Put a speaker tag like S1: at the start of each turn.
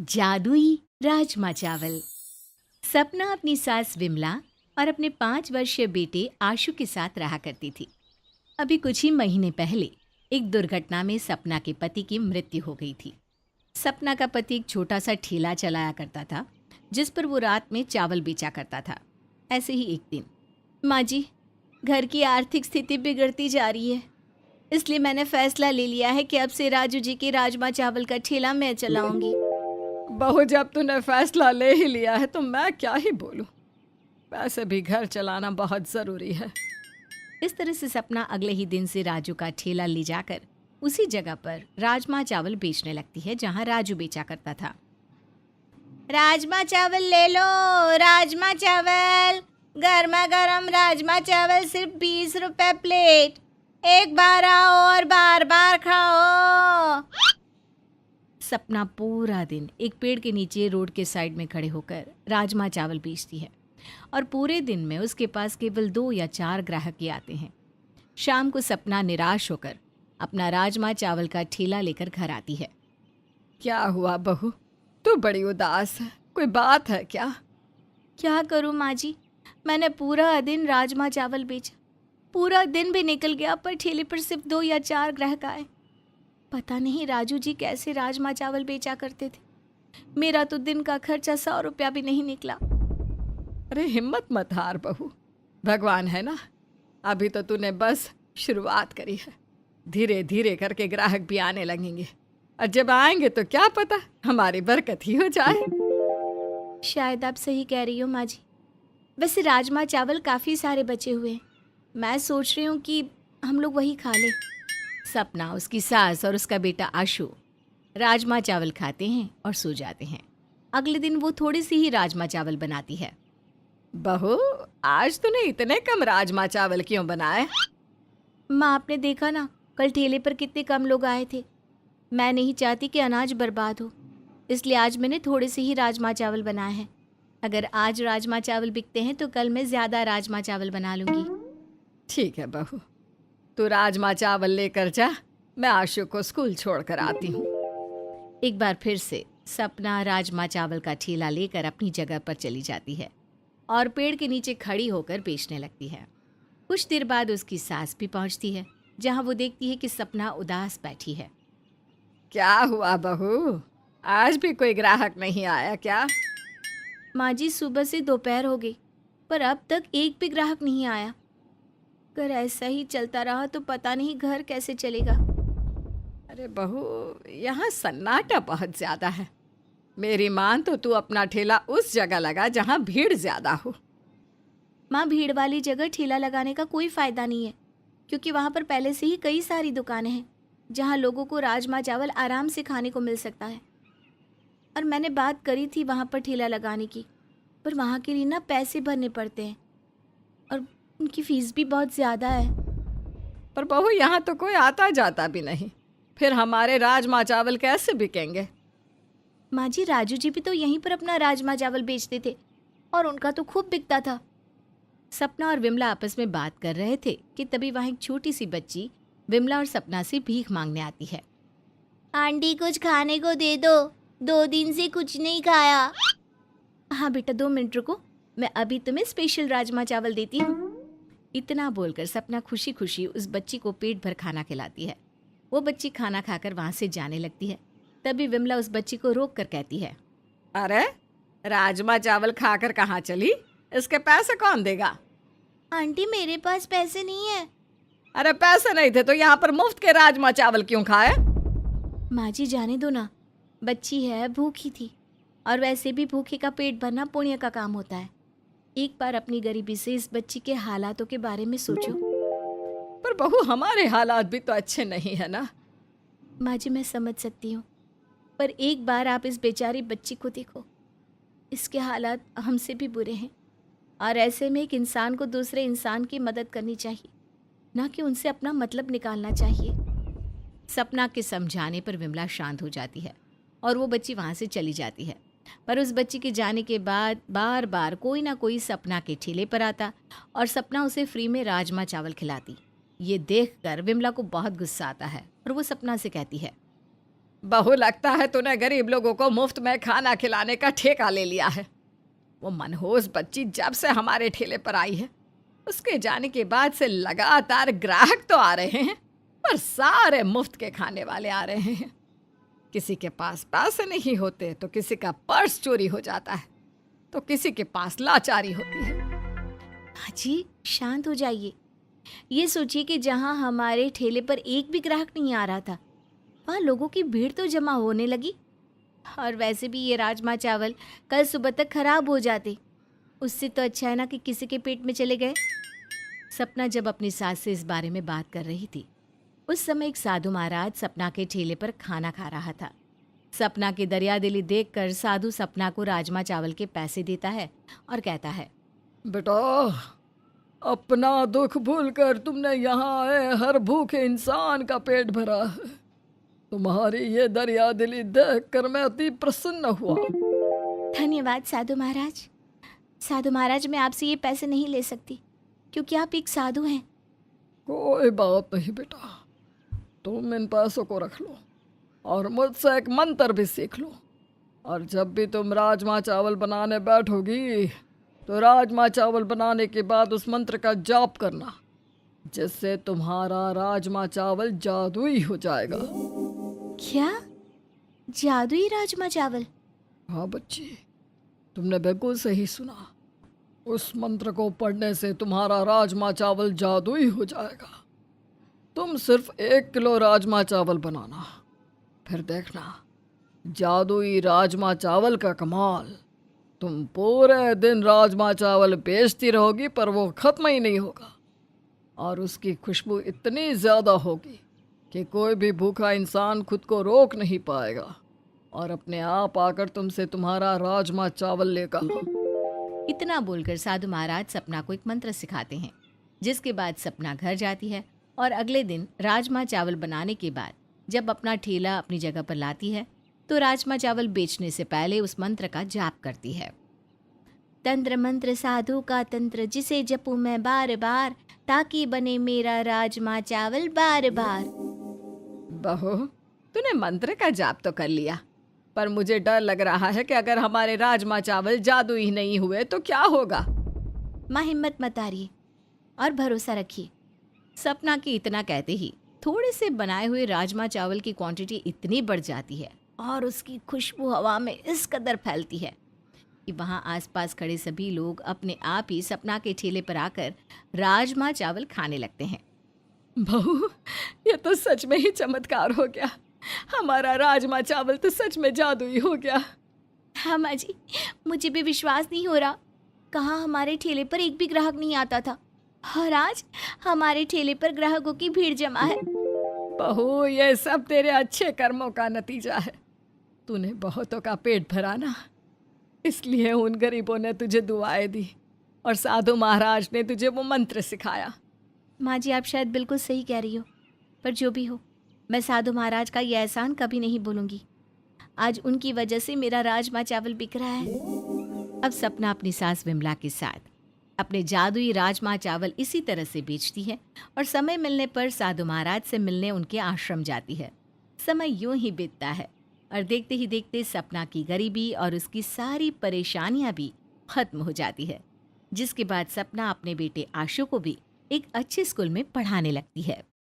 S1: जादुई राजमा चावल। सपना अपनी सास विमला और अपने 5 वर्षीय बेटे आशु के साथ रहा करती थी। अभी कुछ ही महीने पहले एक दुर्घटना में सपना के पति की मृत्यु हो गई थी। सपना का पति एक छोटा सा ठेला चलाया करता था, जिस पर वो रात में चावल बेचा करता था। ऐसे ही एक दिन, माँ जी, घर की आर्थिक स्थिति बिगड़ती जा रही है, इसलिए मैंने फैसला ले लिया है कि अब से राजू जी के राजमा चावल का ठेला मैं चलाऊंगी।
S2: बहू, जब तूने फैसला ले ही लिया है तो मैं क्या ही बोलूं। वैसे भी घर चलाना बहुत ज़रूरी है।
S1: इस तरह से सपना अगले ही दिन से राजू का ठेला ले जाकर उसी जगह पर राजमा चावल बेचने लगती है जहां राजू बेचा करता था। राजमा चावल ले लो, राजमा चावल, गर्मा गर्म राजमा चावल सिर्फ 20 रुपए प्लेट। एक बार आओ और बार बार खाओ। सपना पूरा दिन एक पेड़ के नीचे रोड के साइड में खड़े होकर राजमा चावल बेचती है और पूरे दिन में उसके पास केवल 2 या 4 ग्राहक ही आते हैं। शाम को सपना निराश होकर अपना राजमा चावल का ठेला लेकर घर आती है।
S2: क्या हुआ बहू, तू बड़ी उदास है, कोई बात है क्या?
S1: क्या करूं माँ जी, मैंने पूरा दिन राजमा चावल बेचा। पूरा दिन भी निकल गया पर ठेले पर सिर्फ 2 या 4 ग्राहक आए। पता नहीं राजू जी कैसे राजमा चावल बेचा करते थे। मेरा तो दिन का खर्चा 100 रुपया भी नहीं निकला।
S2: अरे हिम्मत मत हार बहू, भगवान है ना। अभी तो तूने बस शुरुआत करी है, धीरे धीरे करके ग्राहक भी आने लगेंगे और जब आएंगे तो क्या पता हमारी बरकत ही हो जाए।
S1: शायद आप सही कह रही हो माँ जी। वैसे राजमा चावल काफ़ी सारे बचे हुए हैं, मैं सोच रही हूँ कि हम लोग वही खा लें। सपना, उसकी सास और उसका बेटा आशु राजमा चावल खाते हैं और सो जाते हैं। अगले दिन वो थोड़ी सी ही राजमा चावल बनाती है।
S2: बहू, आज तूने इतने कम राजमा चावल क्यों बनाए?
S1: माँ, आपने देखा ना कल ठेले पर कितने कम लोग आए थे। मैं नहीं चाहती कि अनाज बर्बाद हो, इसलिए आज मैंने थोड़े से ही राजमा चावल बनाए हैं। अगर आज राजमा चावल बिकते हैं तो कल मैं ज़्यादा राजमा चावल बना लूँगी।
S2: ठीक है बहू, तू राजमा चावल लेकर जा, मैं आशु को स्कूल छोड़कर आती हूँ।
S1: एक बार फिर से सपना राजमा चावल का ठेला लेकर अपनी जगह पर चली जाती है और पेड़ के नीचे खड़ी होकर बेचने लगती है। कुछ देर बाद उसकी सास भी पहुंचती है, जहां वो देखती है कि सपना उदास बैठी है।
S2: क्या हुआ बहू, आज भी कोई ग्राहक नहीं आया क्या?
S1: माँ जी, सुबह से दोपहर हो गई पर अब तक एक भी ग्राहक नहीं आया। अगर ऐसा ही चलता रहा तो पता नहीं घर कैसे चलेगा।
S2: अरे बहू, यहाँ सन्नाटा बहुत ज़्यादा है। मेरी मान तो तू अपना ठेला उस जगह लगा जहाँ भीड़ ज़्यादा हो।
S1: माँ, भीड़ वाली जगह ठेला लगाने का कोई फ़ायदा नहीं है, क्योंकि वहाँ पर पहले से ही कई सारी दुकानें हैं जहाँ लोगों को राजमा चावल आराम से खाने को मिल सकता है। और मैंने बात करी थी वहाँ पर ठेला लगाने की, पर वहाँ के लिए ना पैसे भरने पड़ते हैं और उनकी फ़ीस भी बहुत ज़्यादा है।
S2: पर बहू, यहाँ तो कोई आता जाता भी नहीं, फिर हमारे राजमा चावल कैसे बिकेंगे?
S1: माँ जी, राजू जी भी तो यहीं पर अपना राजमा चावल बेचते थे और उनका तो खूब बिकता था। सपना और विमला आपस में बात कर रहे थे कि तभी वहाँ एक छोटी सी बच्ची विमला और सपना से भीख मांगने आती है। आंटी, कुछ खाने को दे दो, 2 दिन से कुछ नहीं खाया। हाँ बेटा, 2 मिनट रुको, मैं अभी तुम्हें स्पेशल राजमा चावल देती हूँ। इतना बोलकर सपना खुशी खुशी उस बच्ची को पेट भर खाना खिलाती है। वो बच्ची खाना खाकर वहाँ से जाने लगती है। तभी विमला उस बच्ची को रोक कर कहती है,
S2: अरे, राजमा चावल खाकर कहाँ चली? इसके पैसे कौन देगा?
S1: आंटी, मेरे पास पैसे नहीं है।
S2: अरे पैसे नहीं थे तो यहाँ पर मुफ्त के राजमा चावल क्यों खाए?
S1: माँ जी, जाने दो ना, बच्ची है, भूखी थी और वैसे भी भूखे का पेट भरना पुण्य का काम होता है। एक बार अपनी गरीबी से इस बच्ची के हालातों के बारे में सोचो।
S2: पर बहू, हमारे हालात भी तो अच्छे नहीं है ना।
S1: माँ जी, मैं समझ सकती हूँ, पर एक बार आप इस बेचारी बच्ची को देखो, इसके हालात हमसे भी बुरे हैं और ऐसे में एक इंसान को दूसरे इंसान की मदद करनी चाहिए, ना कि उनसे अपना मतलब निकालना चाहिए। सपना के समझाने पर विमला शांत हो जाती है और वो बच्ची वहाँ से चली जाती है। पर उस बच्ची के जाने के बाद बार बार कोई ना कोई सपना के ठेले पर आता और सपना उसे फ्री में राजमा चावल खिलाती। ये देखकर विमला को बहुत गुस्सा आता है और वो सपना से कहती है,
S2: बहू, लगता है तूने गरीब लोगों को मुफ्त में खाना खिलाने का ठेका ले लिया है। वो मनहूस बच्ची जब से हमारे ठेले पर आई है, उसके जाने के बाद से लगातार ग्राहक तो आ रहे हैं, पर सारे मुफ्त के खाने वाले आ रहे हैं। किसी के पास पैसे नहीं होते तो किसी का पर्स चोरी हो जाता है, तो किसी के पास लाचारी होती है।
S1: माँ जी, शांत हो जाइए। ये सोचिए कि जहाँ हमारे ठेले पर एक भी ग्राहक नहीं आ रहा था, वहाँ लोगों की भीड़ तो जमा होने लगी। और वैसे भी ये राजमा चावल कल सुबह तक खराब हो जाते। उससे तो अच्छा है ना कि किसी के पेट में चले गए। सपना जब अपनी सास से इस बारे में बात कर रही थी, उस समय एक साधु महाराज सपना के ठेले पर खाना खा रहा था। सपना की दरियादिली देखकर साधु सपना को राजमा चावल के पैसे देता है और कहता है,
S2: बेटा, अपना दुख भूलकर तुमने यहाँ आए हर भूखे इंसान का पेट भरा है। तुम्हारी ये दरिया दिली देख कर मैं अति प्रसन्न हुआ।
S1: धन्यवाद साधु महाराज। साधु महाराज, मैं आपसे ये पैसे नहीं ले सकती क्योंकि आप एक साधु हैं।
S2: कोई बात नहीं बेटा, तुम इन पैसों को रख लो और मुझसे एक मंत्र भी सीख लो। और जब भी तुम राजमा चावल बनाने बैठोगी तो राजमा चावल बनाने के बाद उस मंत्र का जाप करना, जिससे तुम्हारा राजमा चावल जादुई हो जाएगा।
S1: क्या? जादुई राजमा चावल?
S2: हाँ बच्ची, तुमने बिल्कुल सही सुना। उस मंत्र को पढ़ने से तुम्हारा राजमा चावल जादुई हो जाएगा। तुम सिर्फ 1 किलो राजमा चावल बनाना, फिर देखना जादुई राजमा चावल का कमाल। तुम पूरे दिन राजमा चावल बेचती रहोगी पर वो ख़त्म ही नहीं होगा, और उसकी खुशबू इतनी ज़्यादा होगी कि कोई भी भूखा इंसान खुद को रोक नहीं पाएगा और अपने आप आकर तुमसे तुम्हारा राजमा चावल लेगा।
S1: इतना बोलकर साधु महाराज सपना को एक मंत्र सिखाते हैं, जिसके बाद सपना घर जाती है और अगले दिन राजमा चावल बनाने के बाद जब अपना ठेला अपनी जगह पर लाती है तो राजमा चावल बेचने से पहले उस मंत्र का जाप करती है। तंत्र मंत्र साधु का तंत्र, जिसे जपूं मैं बार बार, ताकि बने मेरा राजमा चावल बार बार।
S2: बहू, तूने मंत्र का जाप तो कर लिया, पर मुझे डर लग रहा है कि अगर हमारे राजमा चावल जादू ही नहीं हुए तो क्या होगा।
S1: माँ, हिम्मत मत हारिए और भरोसा रखिए। सपना की इतना कहते ही थोड़े से बनाए हुए राजमा चावल की क्वांटिटी इतनी बढ़ जाती है और उसकी खुशबू हवा में इस कदर फैलती है कि वहाँ आसपास खड़े सभी लोग अपने आप ही सपना के ठेले पर आकर राजमा चावल खाने लगते हैं।
S2: बहू, ये तो सच में ही चमत्कार हो गया। हमारा राजमा चावल तो सच में जादुई हो गया।
S1: हाँ माँ जी, मुझे भी विश्वास नहीं हो रहा। कहाँ हमारे ठेले पर एक भी ग्राहक नहीं आता था और आज हमारे ठेले पर ग्राहकों की भीड़ जमा है।
S2: बहू, ये सब तेरे अच्छे कर्मों का नतीजा है। तूने बहुतों का पेट भरा ना, इसलिए उन गरीबों ने तुझे दुआएं दी और साधु महाराज ने तुझे वो मंत्र सिखाया।
S1: माँ जी, आप शायद बिल्कुल सही कह रही हो, पर जो भी हो, मैं साधु महाराज का ये एहसान कभी नहीं भूलूंगी। आज उनकी वजह से मेरा राजमा चावल बिक रहा है। अब सपना अपनी सास विमला के साथ अपने जादुई राजमा चावल इसी तरह से बेचती है और समय मिलने पर साधु महाराज से मिलने उनके आश्रम जाती है। समय यूं ही बीतता है और देखते ही देखते सपना की गरीबी और उसकी सारी परेशानियां भी खत्म हो जाती है, जिसके बाद सपना अपने बेटे आशु को भी एक अच्छे स्कूल में पढ़ाने लगती है।